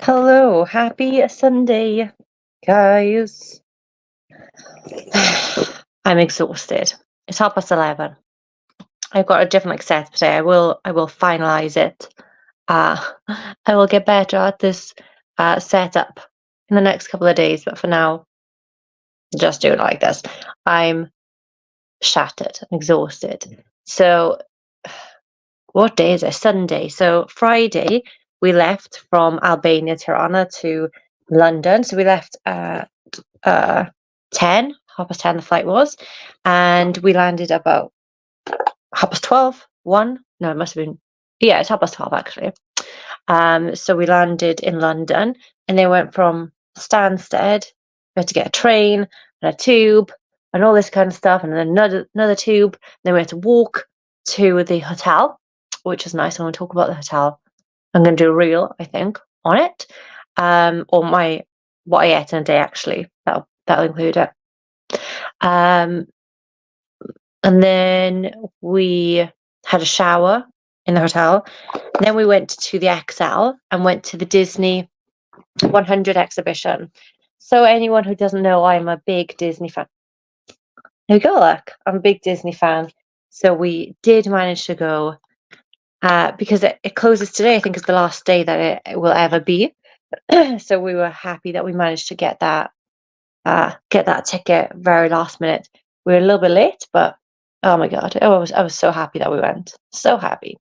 Hello, happy Sunday, guys. I'm exhausted. It's 11:30. I've got a different like setup today. I will finalize it. Uh, I will get better at this setup in the next couple of days, but for now, just do it like this. I'm shattered, I'm exhausted. So, what day is it? Sunday. So Friday we left from Albania, Tirana to London. So we left uh 10, 10:30 the flight was, and we landed about 12:30, 1. No, it must have been, yeah, it's 12:30 actually. So we landed in London and then went from Stansted. We had to get a train and a tube and all this kind of stuff, and then another tube. Then we had to walk to the hotel, which is nice. I want to talk about the hotel. I'm going to do a reel, I think, on it, or my what I ate in a day actually. That'll include it. Um, and then we had a shower in the hotel. And then we went to the XL and went to the Disney 100 exhibition. So anyone who doesn't know, I'm a big Disney fan. There you go, look. I'm a big Disney fan. So we did manage to go because it closes today. I think is the last day that it will ever be. So we were happy that we managed to get that ticket very last minute. We were a little bit late, but oh my god, I was so happy that we went. So happy.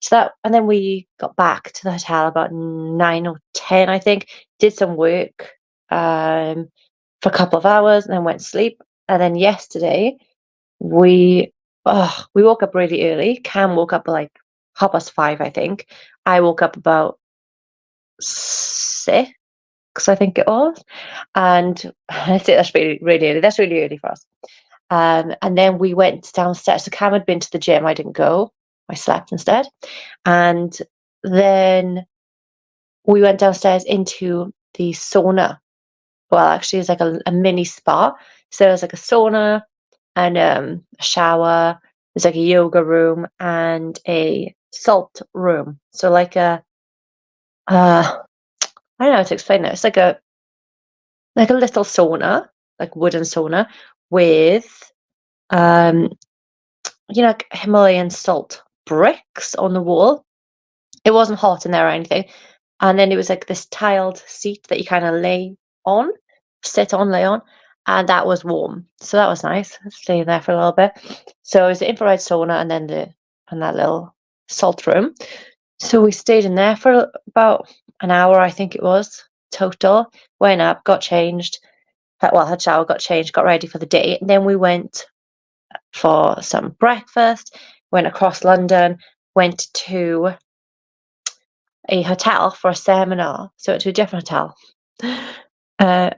So that, and then we got back to the hotel about 9 or 10, I think. Did some work for a couple of hours and then went to sleep. And then yesterday we woke up really early. Cam woke up at like 5:30, I think. I woke up about 6, I think it was. And I say that's really, really early. That's really early for us. And then we went downstairs. So Cam had been to the gym. I didn't go. I slept instead. And then we went downstairs into the sauna. Well, actually, it's like a mini spa. So there's like a sauna and a shower. There's like a yoga room and a salt room. So like uh, I don't know how to explain it. It's like a little sauna, like wooden sauna with um like Himalayan salt bricks on the wall. It wasn't hot in there or anything. And then it was like this tiled seat that you kind of sit on, lay on, and that was warm. So that was nice. Staying there for a little bit. So it was the infrared sauna and then that little salt room. So we stayed in there for about an hour, I think it was total. Went up, got changed. Had shower, got changed, got ready for the day. And then we went for some breakfast, went across London, went to a hotel for a seminar. So to a different hotel.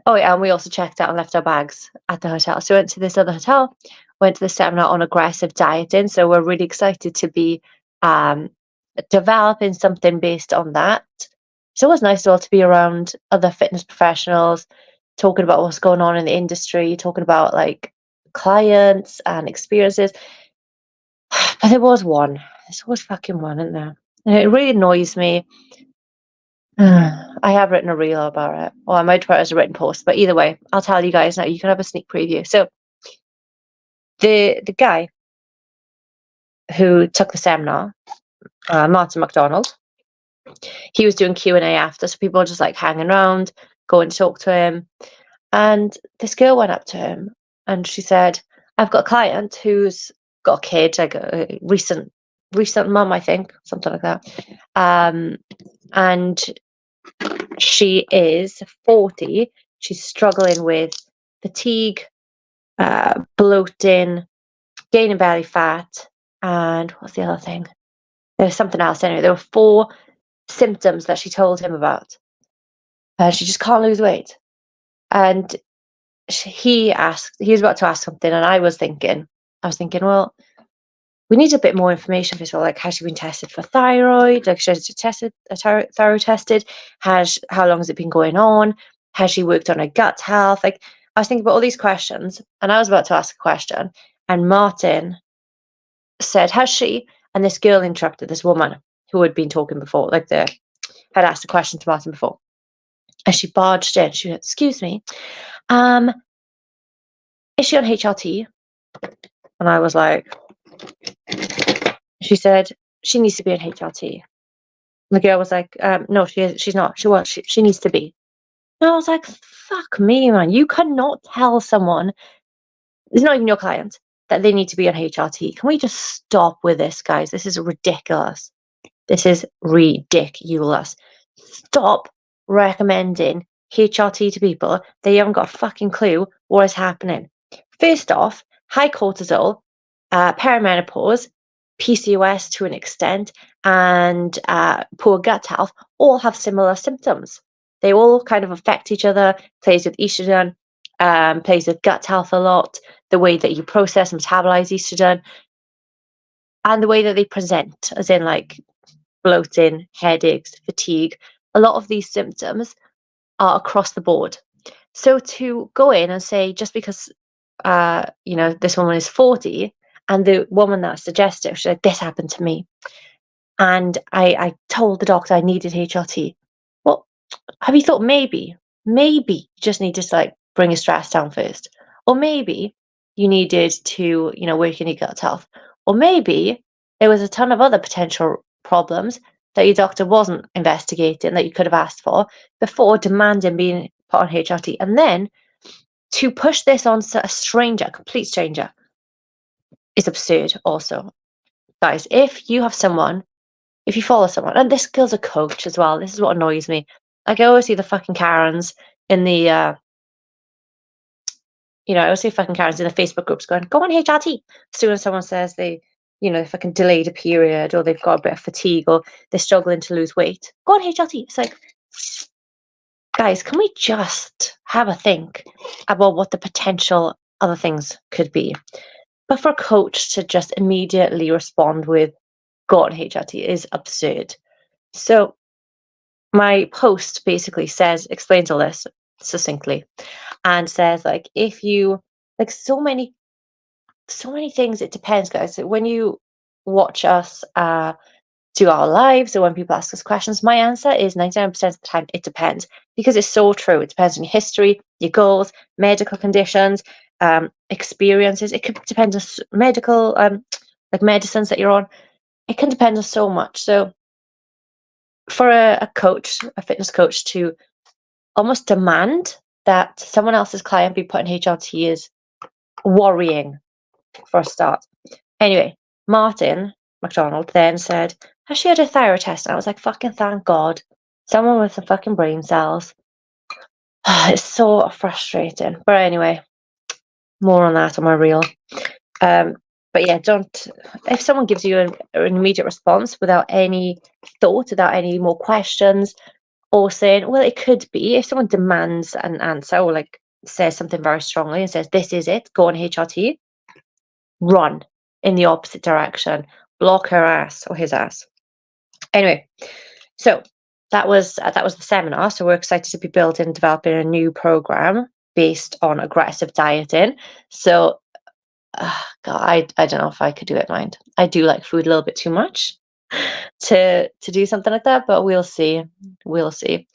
Oh yeah, and we also checked out and left our bags at the hotel. So we went to this other hotel, went to the seminar on aggressive dieting. So we're really excited to be developing something based on that. It's always nice as well to be around other fitness professionals, talking about what's going on in the industry, talking about like clients and experiences. But there was one. There's always fucking one, isn't there? And it really annoys me. I have written a reel about it, or I might put it as a written post. But either way, I'll tell you guys now. You can have a sneak preview. So the guy who took the seminar, Martin McDonald, he was doing Q&A after, so people were just like hanging around, going to talk to him. And this girl went up to him and she said, I've got a client who's got a kid, like a recent mum, I think, something like that. And she is 40. She's struggling with fatigue, bloating, gaining belly fat, and what's the other thing? There's something else anyway. There were 4 symptoms that she told him about. She just can't lose weight. And he was about to ask something, and I was thinking, well, we need a bit more information. First of all, like, has she been tested for thyroid? Like, has she tested thyroid tested? How long has it been going on? Has she worked on her gut health? Like, I was thinking about all these questions, and I was about to ask a question, and Martin said, "Has she?" And this girl interrupted, this woman who had been talking before, had asked a question to Martin before. And she barged in. She went, "Excuse me, is she on HRT?" And I was like, she said, "She needs to be on HRT." And the girl was like, "No, she's not. She needs to be." And I was like, "Fuck me, man. You cannot tell someone, it's not even your client, that they need to be on HRT. Can we just stop with this, guys? This is ridiculous. This is ridiculous. Stop recommending HRT to people. They haven't got a fucking clue what is happening. First off, high cortisol, perimenopause, PCOS to an extent, and poor gut health all have similar symptoms. They all kind of affect each other, plays with estrogen, plays with gut health a lot, the way that you process and metabolize estrogen, and the way that they present, as in like bloating, headaches, fatigue. A lot of these symptoms are across the board. So to go in and say, just because this woman is 40, and the woman that suggested, she's like, "This happened to me, and I told the doctor I needed HRT." Well, have you thought maybe you just need to like bring your stress down first, or maybe you needed to work in your gut health, or maybe there was a ton of other potential problems that your doctor wasn't investigating that you could have asked for before demanding being put on HRT, and then to push this on a stranger, a complete stranger, is absurd. Also, guys, if you have someone, if you follow someone, and this girl's a coach as well, this is what annoys me. Like, I always see the fucking Karens in the, I always see fucking Karens in the Facebook groups going, "Go on HRT." As soon as someone says they fucking delayed a period, or they've got a bit of fatigue, or they're struggling to lose weight, go on HRT. It's like, guys, can we just have a think about what the potential other things could be? But for a coach to just immediately respond with, "Go on HRT," is absurd. So my post basically explains all this succinctly, and says, like, if you, like, so many things, it depends, guys. So when you watch us do our lives, or when people ask us questions, my answer is 99% of the time, it depends, because it's so true. It depends on your history, your goals, medical conditions, experiences. It could depend on medical, like medicines that you're on. It can depend on so much. So for a coach, a fitness coach, to almost demand that someone else's client be put in HRT is worrying, for a start. Anyway, Martin McDonald then said, "Has she had a thyroid test?" And I was like, fucking thank God. Someone with some fucking brain cells. It's so frustrating. But anyway, more on that on my reel. But yeah, if someone gives you an immediate response without any thought, without any more questions, or saying, "Well, it could be," if someone demands an answer, or like says something very strongly and says, "This is it, go on HRT," run in the opposite direction, block her ass or his ass. Anyway, so that was the seminar. So we're excited to be building and developing a new program based on aggressive dieting. So God, I don't know if I could do it, mind. I do like food a little bit too much to do something like that, but we'll see. We'll see.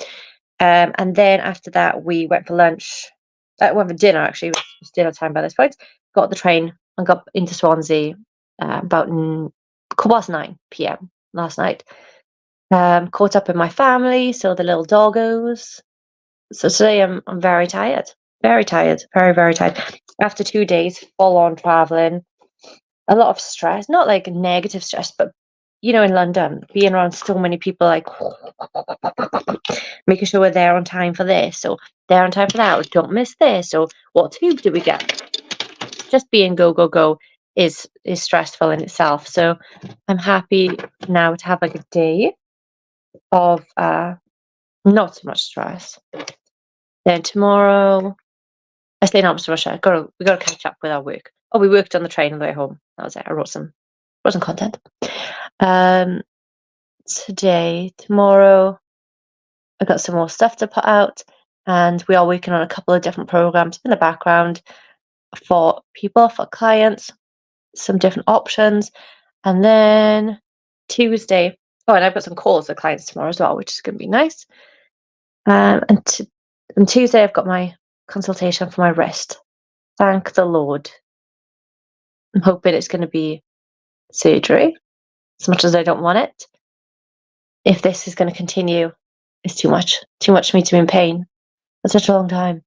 And then after that, we went for lunch. Went for dinner, actually. It was dinner time by this point. Got the train and got into Swansea about 9 p.m. last night. Caught up with my family, saw the little doggos. So today I'm very tired. Very tired. Very, very tired. After 2 days, full on traveling, a lot of stress, not like negative stress, but in London, being around so many people, like making sure we're there on time for this, or there on time for that, or don't miss this, or what tube do we get? Just being go, go, go is stressful in itself. So I'm happy now to have like a day of not so much stress. Then tomorrow, I say not so much. We got to catch up with our work. Oh, we worked on the train on the way home. That was it. I wrote some content. Tomorrow, I got some more stuff to put out, and we are working on a couple of different programs in the background for people, for clients, some different options. And then Tuesday, and I've got some calls with clients tomorrow as well, which is going to be nice. And on Tuesday, I've got my consultation for my wrist. Thank the Lord. I'm hoping it's going to be surgery, as much as I don't want it. If this is going to continue, it's too much. Too much for me to be in pain. That's such a long time.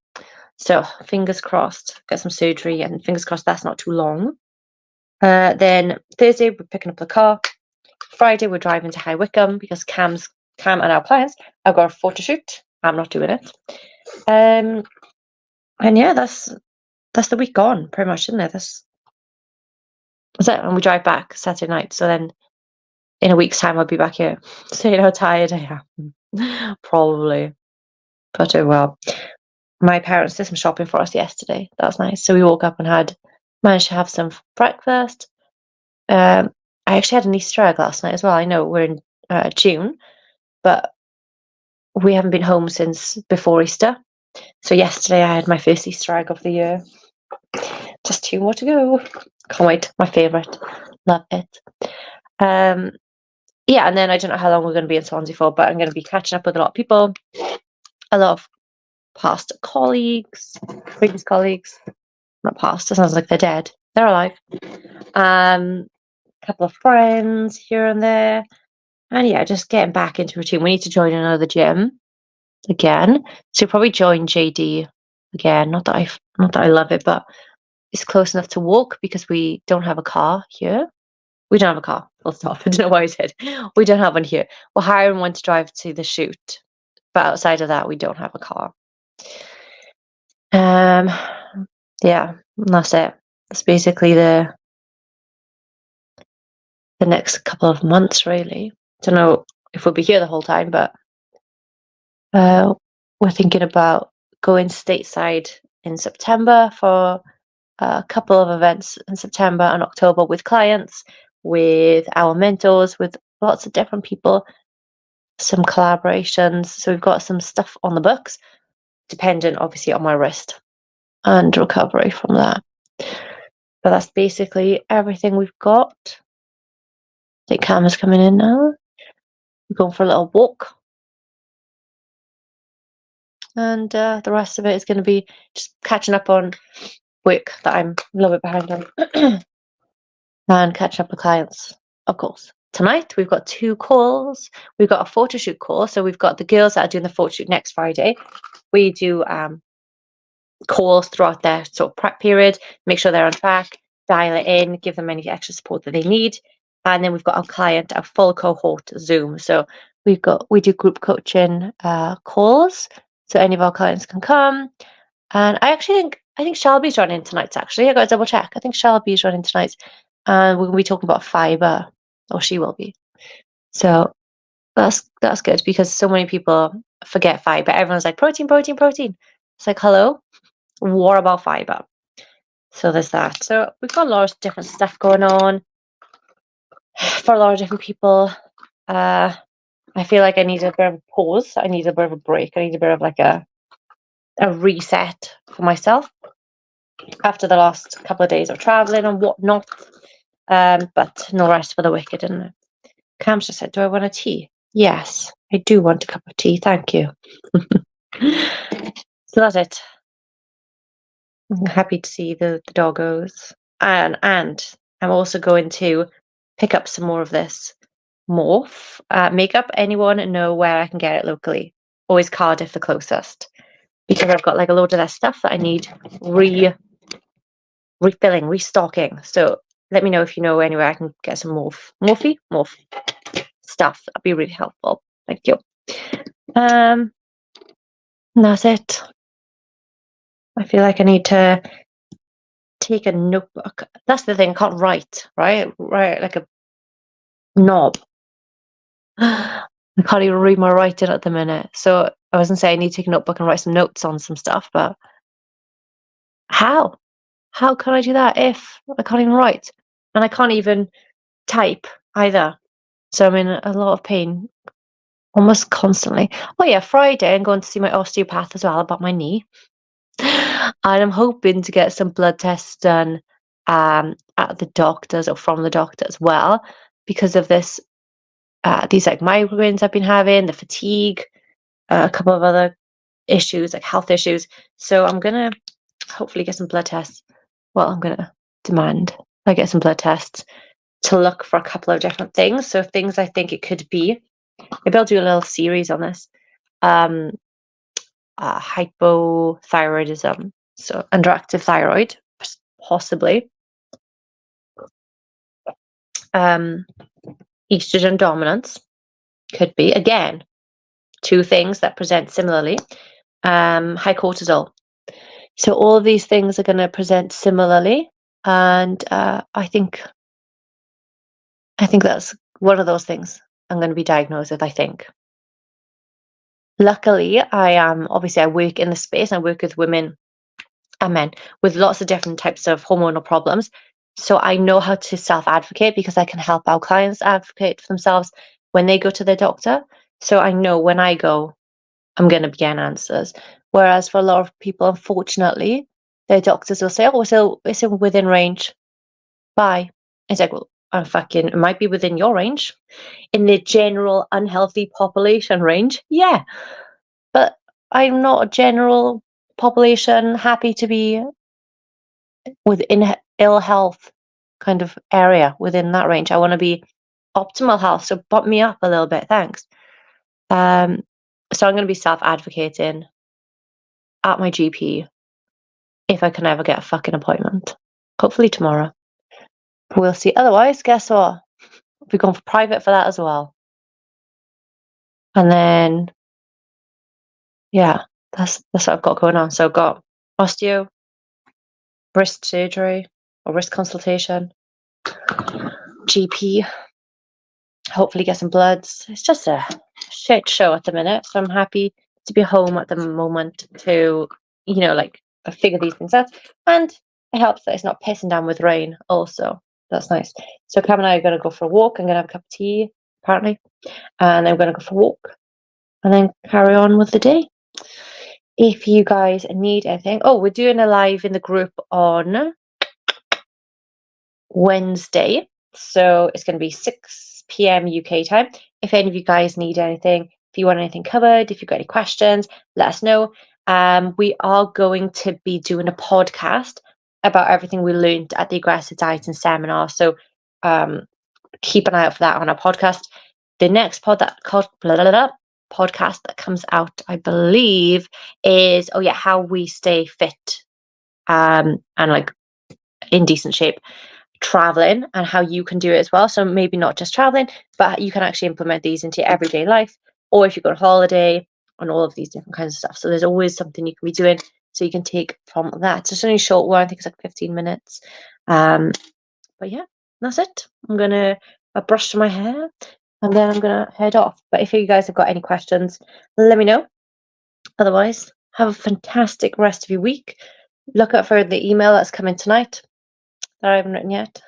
So fingers crossed, get some surgery, and fingers crossed that's not too long. Then Thursday, we're picking up the car. Friday, we're driving to High Wycombe because Cam and our clients have got a photo shoot. I'm not doing it. And yeah, that's the week gone, pretty much, isn't it? That's it. And we drive back Saturday night. So then in a week's time, I'll be back here. So you know how tired I am. Probably. But oh well. My parents did some shopping for us yesterday. That was nice. So we woke up and managed to have some breakfast. I actually had an Easter egg last night as well. I know we're in June, but we haven't been home since before Easter. So yesterday I had my first Easter egg of the year. Just 2 more to go. Can't wait. My favourite. Love it. Yeah, and then I don't know how long we're going to be in Swansea for, but I'm going to be catching up with a lot of people, a lot of past colleagues, previous colleagues. Not past, it sounds like they're dead. They're alive. A couple of friends here and there. And yeah, just getting back into routine. We need to join another gym again. So probably join JD again. Not that I love it, but it's close enough to walk because we don't have a car here. We don't have a car. Full stop. I don't know why I said we don't have one here. We're hiring one to drive to the shoot, but outside of that, we don't have a car. Yeah, that's it. That's basically the next couple of months, really. Don't know if we'll be here the whole time, but we're thinking about going stateside in September for a couple of events in September and October with clients, with our mentors, with lots of different people, some collaborations. So we've got some stuff on the books, dependent obviously on my wrist and recovery from that. But that's basically everything we've got. I think Cam is coming in now. We're going for a little walk. And the rest of it is going to be just catching up on work that I'm a little bit behind on. And catching up with clients, of course. Tonight, we've got 2 calls. We've got a photo shoot call. So we've got the girls that are doing the photo shoot next Friday. We do calls throughout their sort of prep period, make sure they're on track, dial it in, give them any extra support that they need. And then we've got our client, our full cohort Zoom. So we do group coaching calls. So any of our clients can come. And I think Shelby's running tonight, actually. I got to double check. I think Shelby's running tonight. And we're going to be talking about fiber, or she will be. So that's good because so many people forget fiber. Everyone's like, protein, protein, protein. It's like, hello, what about fiber? So there's that. So we've got a lot of different stuff going on for a lot of different people. I feel like I need a bit of a pause. I need a bit of a break. I need a bit of like a reset for myself after the last couple of days of traveling and whatnot. But no rest for the wicked, isn't it? Cam's just said, do I want a tea? Yes, I do want a cup of tea. Thank you. So that's it. I'm happy to see the doggos. And I'm also going to pick up some more of this Morph makeup. Anyone know where I can get it locally? Always Cardiff the closest. Because I've got like a load of that stuff that I need refilling, restocking. So let me know if you know anywhere I can get some Morph stuff. That'd be really helpful. Thank you. And that's it. I feel like I need to take a notebook. That's the thing, I can't write, right? Right, like a knob. I can't even read my writing at the minute. So I wasn't saying I need to take a notebook and write some notes on some stuff, but how? How can I do that if I can't even write? And I can't even type either. So I'm in a lot of pain almost constantly. Oh yeah, Friday I'm going to see my osteopath as well about my knee. And I'm hoping to get some blood tests done at the doctors or from the doctor as well because of this these like migraines I've been having, the fatigue. a couple of other issues, like health issues. So I'm gonna hopefully get some blood tests. Well, I'm gonna demand I get some blood tests to look for a couple of different things. So things I think it could be. Maybe I'll do a little series on this. Um, hypothyroidism, so underactive thyroid, possibly. Estrogen dominance could be, again, two things that present similarly. High cortisol. So all of these things are going to present similarly, and I think that's one of those things I'm going to be diagnosed with. I think. Luckily, I work in the space. I work with women and men with lots of different types of hormonal problems. So I know how to self-advocate because I can help our clients advocate for themselves when they go to their doctor. So I know when I go, I'm going to be getting answers. Whereas for a lot of people, unfortunately, their doctors will say, "Oh, so it's within range. Bye." It's like, well, it might be within your range. In the general unhealthy population range, yeah. But I'm not a general population happy to be within ill health kind of area within that range. I want to be optimal health, so bump me up a little bit, thanks. So I'm going to be self-advocating at my GP if I can ever get a fucking appointment. Hopefully tomorrow. We'll see. Otherwise, guess what? We're going for private for that as well. And then, yeah, that's what I've got going on. So I've got osteo, wrist surgery or wrist consultation, GP, hopefully get some bloods. It's just a shit show at the minute. So I'm happy to be home at the moment to, figure these things out. And it helps that it's not pissing down with rain also. That's nice. So Cam and I are going to go for a walk. I'm going to have a cup of tea, apparently. And I'm going to go for a walk and then carry on with the day. If you guys need anything. Oh, we're doing a live in the group on Wednesday. So it's going to be 6 p.m. UK time. If any of you guys need anything, if you want anything covered, if you've got any questions, let us know. We are going to be doing a podcast about everything we learned at the aggressive dieting seminar. So keep an eye out for that on our podcast. The next podcast that comes out, I believe, is how we stay fit and like in decent shape traveling and how you can do it as well. So maybe not just traveling, but you can actually implement these into your everyday life, or if you go on holiday, and all of these different kinds of stuff. So there's always something you can be doing so you can take from that. So it's only a short one. I think it's like 15 minutes. But yeah, that's it. I'm gonna brush through my hair and then I'm gonna head off. But if you guys have got any questions, let me know. Otherwise, have a fantastic rest of your week. Look out for the email that's coming tonight that I haven't written yet.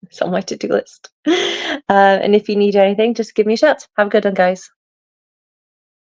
It's on my to-do list. And if you need anything, just give me a shout. Have a good one, guys.